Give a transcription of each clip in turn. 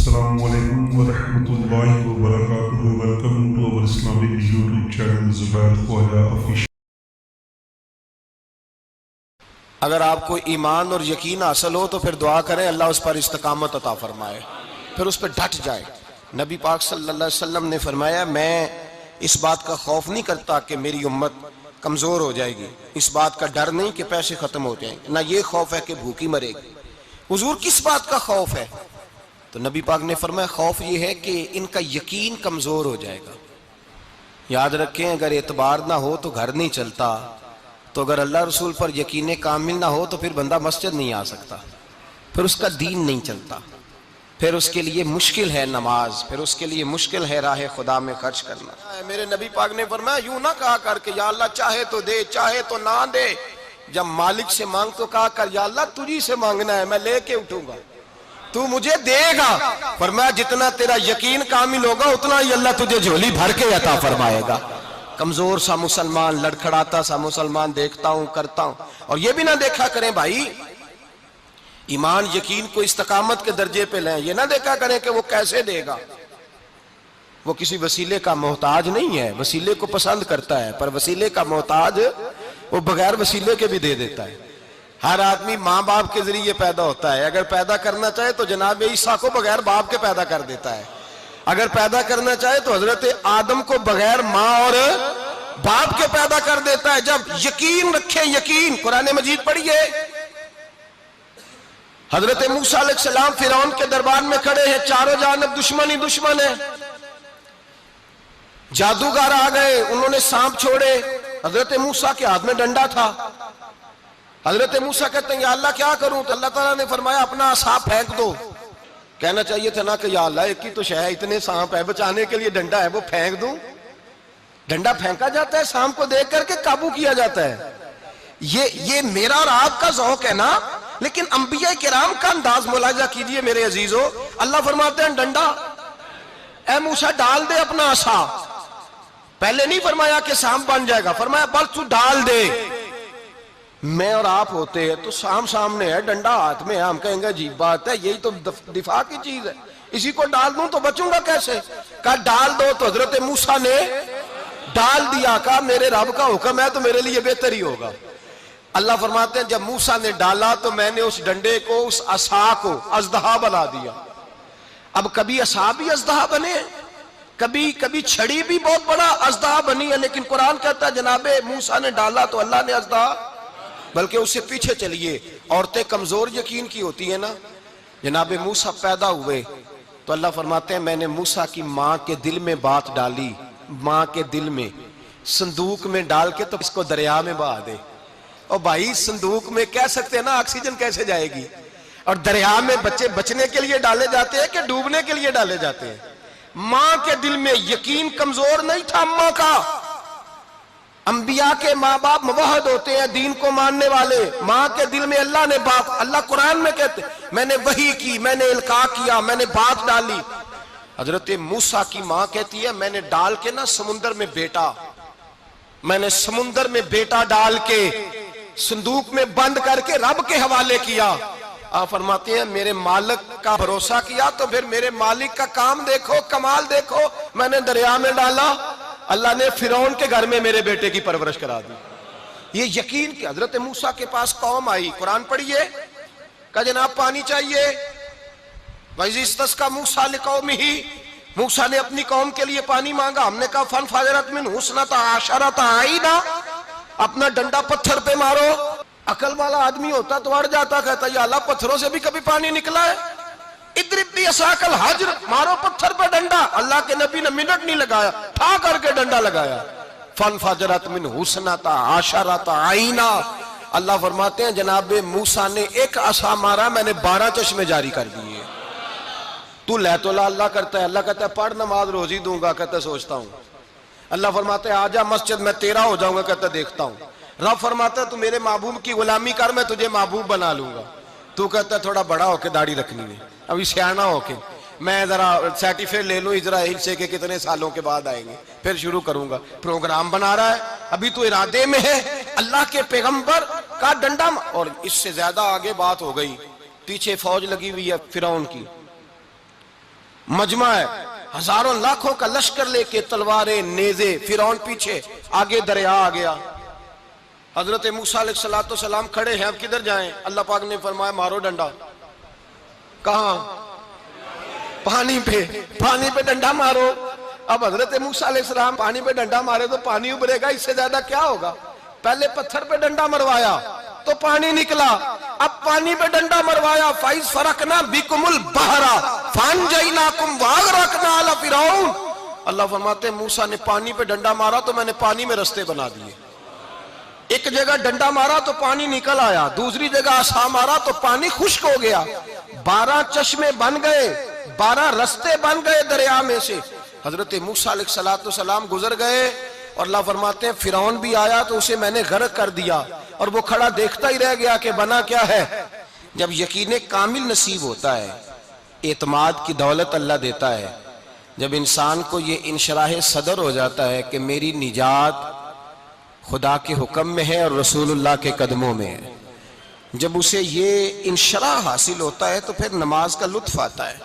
Assalamu alaikum wa rahmatullahi wa barakatuh. Welcome to our Islamic YouTube channel Zubair Khwaja Official. اگر آپ کو ایمان اور یقین حاصل ہو تو پھر دعا کریں اللہ اس پر استقامت عطا فرمائے، پھر اس پہ ڈٹ جائے۔ نبی پاک صلی اللہ علیہ وسلم نے فرمایا میں اس بات کا خوف نہیں کرتا کہ میری امت کمزور ہو جائے گی، اس بات کا ڈر نہیں کہ پیسے ختم ہو جائیں گے، نہ یہ خوف ہے کہ بھوکی مرے گی۔ حضور کس بات کا خوف ہے؟ تو نبی پاک نے فرمایا خوف یہ ہے کہ ان کا یقین کمزور ہو جائے گا۔ یاد رکھیں اگر اعتبار نہ ہو تو گھر نہیں چلتا، تو اگر اللہ رسول پر یقین کامل نہ ہو تو پھر بندہ مسجد نہیں آ سکتا، پھر اس کا دین نہیں چلتا، پھر اس کے لیے مشکل ہے نماز، پھر اس کے لیے مشکل ہے راہ خدا میں خرچ کرنا۔ میرے نبی پاک نے فرمایا یوں نہ کہا کر کے یا اللہ چاہے تو دے چاہے تو نہ دے، جب مالک سے مانگ تو کہا کر یا اللہ تجھی سے مانگنا ہے، میں لے کے اٹھوں گا، تو مجھے دے گا۔ فرمایا جتنا تیرا یقین کامل ہوگا اتنا ہی اللہ تجھے جھولی بھر کے عطا فرمائے گا۔ کمزور سا مسلمان، لڑکھڑاتا سا مسلمان دیکھتا ہوں کرتا ہوں، اور یہ بھی نہ دیکھا کریں بھائی ایمان یقین کو استقامت کے درجے پہ لیں، یہ نہ دیکھا کریں کہ وہ کیسے دے گا، وہ کسی وسیلے کا محتاج نہیں ہے، وسیلے کو پسند کرتا ہے، پر وسیلے کا محتاج وہ بغیر وسیلے کے بھی دے دیتا ہے۔ ہر آدمی ماں باپ کے ذریعے پیدا ہوتا ہے، اگر پیدا کرنا چاہے تو جناب عیسیٰ کو بغیر باپ کے پیدا کر دیتا ہے، اگر پیدا کرنا چاہے تو حضرت آدم کو بغیر ماں اور باپ کے پیدا کر دیتا ہے۔ جب یقین رکھیں، یقین قرآن مجید پڑھیے، حضرت موسیٰ علیہ السلام فرعون کے دربار میں کھڑے ہیں، چاروں جانب دشمن ہی دشمن ہے، جادوگر آ گئے، انہوں نے سانپ چھوڑے، حضرت موسیٰ کے ہاتھ میں ڈنڈا تھا۔ حضرت موسیٰ کہتے ہیں یا اللہ کیا کروں؟ تو اللہ تعالیٰ نے فرمایا اپنا عصا پھینک دو۔ کہنا چاہیے تھا نا کہ یا اللہ ایک ہی تو شے ہے، اتنے سانپ ہے، بچانے کے لیے ڈنڈا ہے وہ پھینک دوں؟ ڈنڈا پھینکا جاتا ہے، سانپ کو دیکھ کر کے قابو کیا جاتا ہے۔ یہ میرا اور آپ کا ذوق ہے نا، لیکن انبیاء کرام کا انداز ملاحظہ کیجئے میرے عزیزو۔ اللہ فرماتے ہیں ڈنڈا اے موسیٰ ڈال دے اپنا عصا، پہلے نہیں فرمایا کہ سانپ بن جائے گا، فرمایا بس تو ڈال دے۔ میں اور آپ ہوتے ہیں تو سامنے ہے، ڈنڈا ہاتھ میں ہے، ہم کہیں گے عجیب بات ہے، یہی تو دفاع کی چیز ہے، اسی کو ڈال دوں تو بچوں گا کیسے؟ کہا ڈال دو، تو حضرت موسیٰ نے ڈال دیا، کہا میرے رب کا حکم ہے تو میرے لیے بہتر ہی ہوگا۔ اللہ فرماتے ہیں جب موسیٰ نے ڈالا تو میں نے اس ڈنڈے کو، اس عصا کو اژدہا بنا دیا۔ اب کبھی عصا بھی اژدہا بنے، کبھی چھڑی بھی بہت بڑا اژدہا بنی ہے، لیکن قرآن کہتا ہے جناب موسیٰ نے ڈالا تو اللہ نے اژدہا، بلکہ اس سے پیچھے چلیے، عورتیں کمزور یقین کی ہوتی ہیں نا، جناب موسیٰ پیدا ہوئے تو اللہ فرماتے ہیں میں نے موسیٰ کی ماں کے دل میں بات ڈالی، ماں کے دل میں صندوق میں ڈال کے تو اس کو دریا میں بہا دے۔ اور بھائی صندوق میں کہہ سکتے ہیں نا آکسیجن کیسے جائے گی، اور دریا میں بچے بچنے کے لیے ڈالے جاتے ہیں کہ ڈوبنے کے لیے ڈالے جاتے ہیں؟ ماں کے دل میں یقین کمزور نہیں تھا اماں کا۔ انبیاء کے ماں باپ موحد ہوتے ہیں، دین کو ماننے والے، ماں کے دل میں اللہ نے بات، اللہ قرآن میں کہتے میں نے وحی کی، میں نے القاء کیا، میں نے بات ڈالی۔ حضرت موسیٰ کی ماں کہتی ہے میں نے ڈال کے نا سمندر میں بیٹا، میں نے سمندر میں بیٹا ڈال کے صندوق میں بند کر کے رب کے حوالے کیا۔ آپ فرماتے ہیں میرے مالک کا بھروسہ کیا تو پھر میرے مالک کا کام دیکھو، کمال دیکھو، میں نے دریا میں ڈالا، اللہ نے فرعون کے گھر میں میرے بیٹے کی پرورش کرا دی۔ یہ یقین کہ حضرت موسیٰ کے پاس قوم آئی، قرآن پڑھیے، کہا جناب پانی چاہیے، وَإِذِ اسْتَسْقَىٰ مُوسَىٰ لِقَوْمِهِ، موسیٰ نے اپنی قوم کے لیے پانی مانگا، ہم نے کہا فَانْفَجَرَتْ مِنْهُ اثْنَتَا عَشَرَةَ عَیْنًا، اپنا ڈنڈا پتھر پہ مارو۔ عقل والا آدمی ہوتا تو اڑ جاتا، کہتا یا اللہ پتھروں سے بھی کبھی پانی نکلا ہے؟ اضرب بعصاک الحجر، مارو پتھر پہ ڈنڈا۔ اللہ کے نبی نے منٹ نہیں لگایا، ٹھا کر کے ڈنڈا لگایا، فَانْفَجَرَتْ مِنْهُ اثْنَتَا عَشَرَةَ عَیْنًا۔ اللہ فرماتے ہیں جناب موسیٰ نے ایک عصا مارا، میں نے 12 چشمے جاری کر دیے۔ تو لے تو لا اللہ کرتا ہے، اللہ کہتا ہے پڑھ نماز روزی دوں گا، کہتا ہے سوچتا ہوں۔ اللہ فرماتا ہے آجا مسجد میں تیرا ہو جاؤں گا، کہتا ہے دیکھتا ہوں۔ رب فرماتا ہے تو میرے محبوب کی غلامی کر، میں تجھے محبوب بنا لوں گا۔ تو کہتا ہے تھوڑا بڑا ہو کے داڑھی رکھنی ہے، ابھی سیانا ہو کے میں ذرا سرٹیفکیٹ لے لوں اسرائیل سے کہ کتنے سالوں کے بعد آئیں گے، پھر شروع کروں گا۔ پروگرام بنا رہا ہے، ابھی تو ارادے میں ہے۔ اللہ کے پیغمبر کا ڈنڈا، اور اس سے زیادہ آگے بات ہو گئی، پیچھے فوج لگی ہوئی ہے فرعون کی، مجمع ہے، ہزاروں لاکھوں کا لشکر لے کے، تلواریں، نیزے، فرعون پیچھے، آگے دریا آ گیا۔ حضرت موسیٰ علیہ السلام کھڑے ہیں، اب کدھر جائیں؟ اللہ پاک نے فرمایا مارو ڈنڈا۔ کہاں؟ پانی پہ ڈنڈا مارو۔ اب حضرت موسیٰ علیہ السلام پانی پہ ڈنڈا مارے تو پانی ابھرے گا، اس سے زیادہ کیا ہوگا؟ پہلے پتھر پہ ڈنڈا مروایا تو پانی نکلا، اب پانی پہ ڈنڈا مروایا، فَإِذْ فَرَقْنَا بِكُمُ الْبَحْرَ فَأَنْجَيْنَاكُمْ وَأَغْرَقْنَا آلَ فِرْعَوْنَ۔ اللہ فرماتے ہیں موسیٰ نے پانی پہ ڈنڈا مارا تو میں نے پانی میں رستے بنا دیے۔ ایک جگہ ڈنڈا مارا تو پانی نکل آیا، دوسری جگہ عصا مارا تو پانی خشک ہو گیا، 12 چشمے بن گئے، 12 رستے بن گئے دریا میں سے۔ حضرت موسیٰ علیہ السلام گزر گئے اور اللہ فرماتے ہیں فرعون بھی آیا تو اسے میں نے غرق کر دیا، اور وہ کھڑا دیکھتا ہی رہ گیا کہ بنا کیا ہے۔ جب یقین کامل نصیب ہوتا ہے، اعتماد کی دولت اللہ دیتا ہے، جب انسان کو یہ انشراح صدر ہو جاتا ہے کہ میری نجات خدا کے حکم میں ہے اور رسول اللہ کے قدموں میں ہے، جب اسے یہ انشراح حاصل ہوتا ہے تو پھر نماز کا لطف آتا ہے۔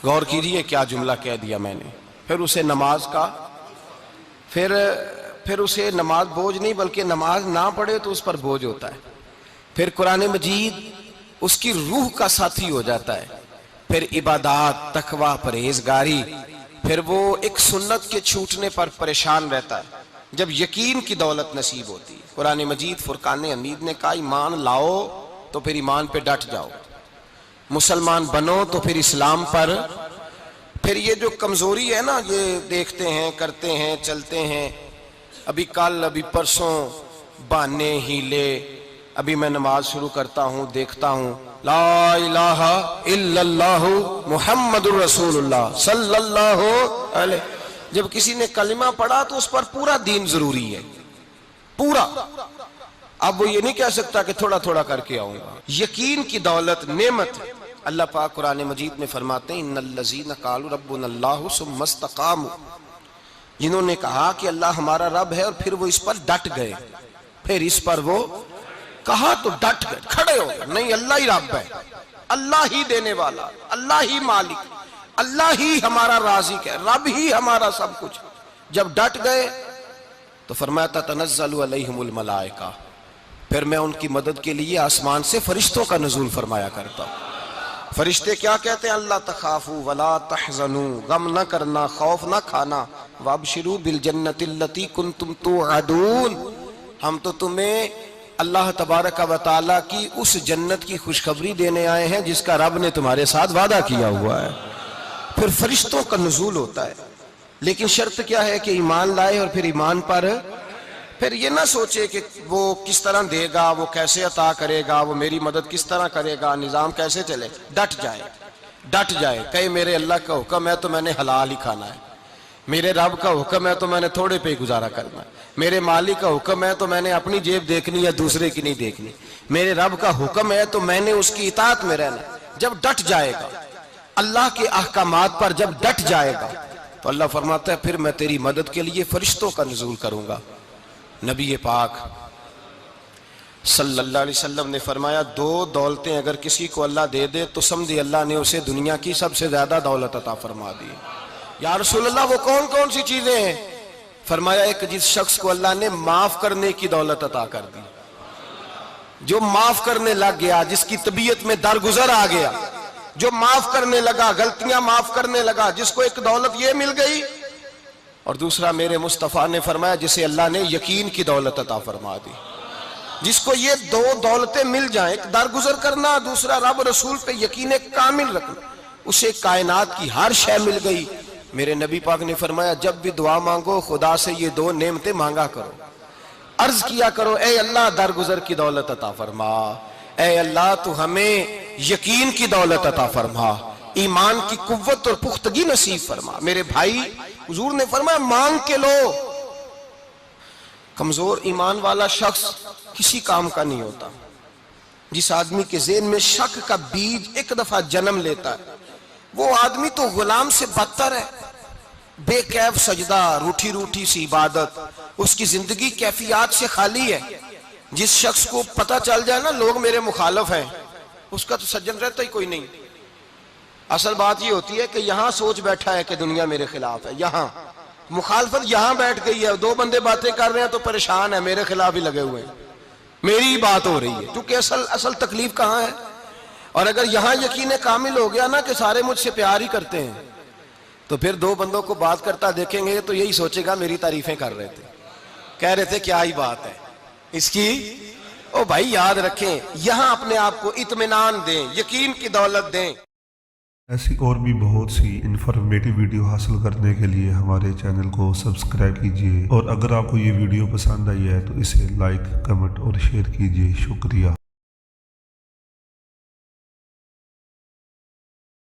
غور کیجئے کیا جملہ کہہ دیا میں نے۔ پھر اسے نماز کا پھر اسے نماز بوجھ نہیں، بلکہ نماز نہ پڑھے تو اس پر بوجھ ہوتا ہے۔ پھر قرآن مجید اس کی روح کا ساتھی ہو جاتا ہے، پھر عبادات، تقوی، پرہیزگاری، پھر وہ ایک سنت کے چھوٹنے پر پریشان رہتا ہے جب یقین کی دولت نصیب ہوتی ہے۔ قرآن مجید فرقان حمید نے کہا ایمان لاؤ تو پھر ایمان پہ ڈٹ جاؤ، مسلمان بنو تو پھر اسلام پر۔ پھر یہ جو کمزوری ہے نا، یہ دیکھتے ہیں، کرتے ہیں، چلتے ہیں، ابھی کل، ابھی پرسوں، بہانے، ہیلے، ابھی میں نماز شروع کرتا ہوں، دیکھتا ہوں لا الہ الا اللہ محمد الرسول اللہ صلی اللہ علیہ۔ جب کسی نے کلمہ پڑھا تو اس پر پورا دین ضروری ہے، پورا۔ اب وہ یہ نہیں کہہ سکتا کہ تھوڑا تھوڑا کر کے آؤں گا۔ یقین کی دولت نعمت ہے۔ اللہ پاک قرآن مجید میں فرماتے ہیں ان الذین قالوا ربنا اللہ ثم استقاموا، جنہوں نے کہا کہ اللہ ہمارا رب ہے اور پھر وہ اس پر ڈٹ گئے، پھر اس پر وہ کہا تو ڈٹ گئے، کھڑے ہو گئے، نہیں اللہ ہی رب ہے، اللہ ہی دینے والا، اللہ ہی مالک، اللہ ہی ہمارا رازق ہے، رب ہی ہمارا سب کچھ۔ جب ڈٹ گئے تو فرمایا تتنزل علیہم الملائکہ، پھر میں ان کی مدد کے لیے آسمان سے فرشتوں کا نزول فرمایا کرتا ہوں۔ فرشتے کیا کہتے ہیں؟ اللہ تخافوا ولا تحزنوا، غم نہ کرنا، خوف نہ کھانا، وابشروا بالجنۃ التی کنتم توعدون، ہم تو تمہیں اللہ تبارک و تعالیٰ کی اس جنت کی خوشخبری دینے آئے ہیں جس کا رب نے تمہارے ساتھ وعدہ کیا ہوا ہے۔ پھر فرشتوں کا نزول ہوتا ہے، لیکن شرط کیا ہے کہ ایمان لائے، اور پھر ایمان پر پھر یہ نہ سوچے کہ وہ کس طرح دے گا، وہ کیسے عطا کرے گا، وہ میری مدد کس طرح کرے گا، نظام کیسے چلے۔ ڈٹ جائے، کہے میرے اللہ کا حکم ہے تو میں نے حلال ہی کھانا ہے، میرے رب کا حکم ہے تو میں نے تھوڑے پہ گزارا کرنا ہے، میرے مالک کا حکم ہے تو میں نے اپنی جیب دیکھنی ہے، دوسرے کی نہیں دیکھنی، میرے رب کا حکم ہے تو میں نے اس کی اطاعت میں رہنا۔ جب ڈٹ جائے گا اللہ کے احکامات پر، جب ڈٹ جائے گا تو اللہ فرماتا ہے پھر میں تیری مدد کے لیے فرشتوں کا نزول کروں گا۔ نبی پاک صلی اللہ علیہ وسلم نے فرمایا 2 دولتیں اگر کسی کو اللہ دے دے تو سمجھے اللہ نے اسے دنیا کی سب سے زیادہ دولت عطا فرما دی۔ یا رسول اللہ وہ کون کون سی چیزیں ہیں؟ فرمایا ایک جس شخص کو اللہ نے معاف کرنے کی دولت عطا کر دی، جو معاف کرنے لگ گیا، جس کی طبیعت میں درگزر آ گیا، جو معاف کرنے لگا، غلطیاں معاف کرنے لگا، جس کو ایک دولت یہ مل گئی۔ اور دوسرا میرے مصطفیٰ نے فرمایا جسے اللہ نے یقین کی دولت عطا فرما دی، جس کو یہ 2 دولتیں مل جائیں، ایک درگزر کرنا، دوسرا رب رسول پہ یقین کامل رکھنا، اسے کائنات کی ہر شے مل گئی۔ میرے نبی پاک نے فرمایا جب بھی دعا مانگو خدا سے یہ 2 نعمتیں مانگا کرو، عرض کیا کرو اے اللہ درگزر کی دولت عطا فرما، اے اللہ تو ہمیں یقین کی دولت عطا فرما، ایمان کی قوت اور پختگی نصیب فرما۔ میرے بھائی حضور نے فرمایا مانگ کے لو۔ کمزور ایمان والا شخص کسی کام کا نہیں ہوتا۔ جس آدمی کے ذہن میں شک کا بیج ایک دفعہ جنم لیتا ہے وہ آدمی تو غلام سے بدتر ہے۔ بے کیف سجدہ، روٹھی روٹھی سی عبادت، اس کی زندگی کیفیات سے خالی ہے۔ جس شخص کو پتہ چل جائے نا لوگ میرے مخالف ہیں، اس کا تو سجن رہتا ہی کوئی نہیں۔ اصل بات یہ ہوتی ہے کہ یہاں سوچ بیٹھا ہے کہ دنیا میرے خلاف ہے، یہاں مخالفت یہاں بیٹھ گئی ہے، دو بندے باتیں کر رہے ہیں تو پریشان ہے، میرے خلاف ہی لگے ہوئے ہیں، میری ہی بات ہو رہی ہے، کیونکہ اصل تکلیف کہاں ہے؟ اور اگر یہاں یقین کامل ہو گیا نا کہ سارے مجھ سے پیار ہی کرتے ہیں، تو پھر دو بندوں کو بات کرتا دیکھیں گے تو یہی سوچے گا میری تعریفیں کر رہے تھے، کہہ رہے تھے کیا ہی بات ہے اس کی۔ او بھائی یاد رکھیں، یہاں اپنے آپ کو اطمینان دیں، یقین کی دولت دیں۔ ایسی اور بھی بہت سی انفارمیٹو ویڈیو حاصل کرنے کے لیے ہمارے چینل کو سبسکرائب کیجیے، اور اگر آپ کو یہ ویڈیو پسند آئی ہے تو اسے لائک، کمنٹ اور شیئر کیجیے۔ شکریہ۔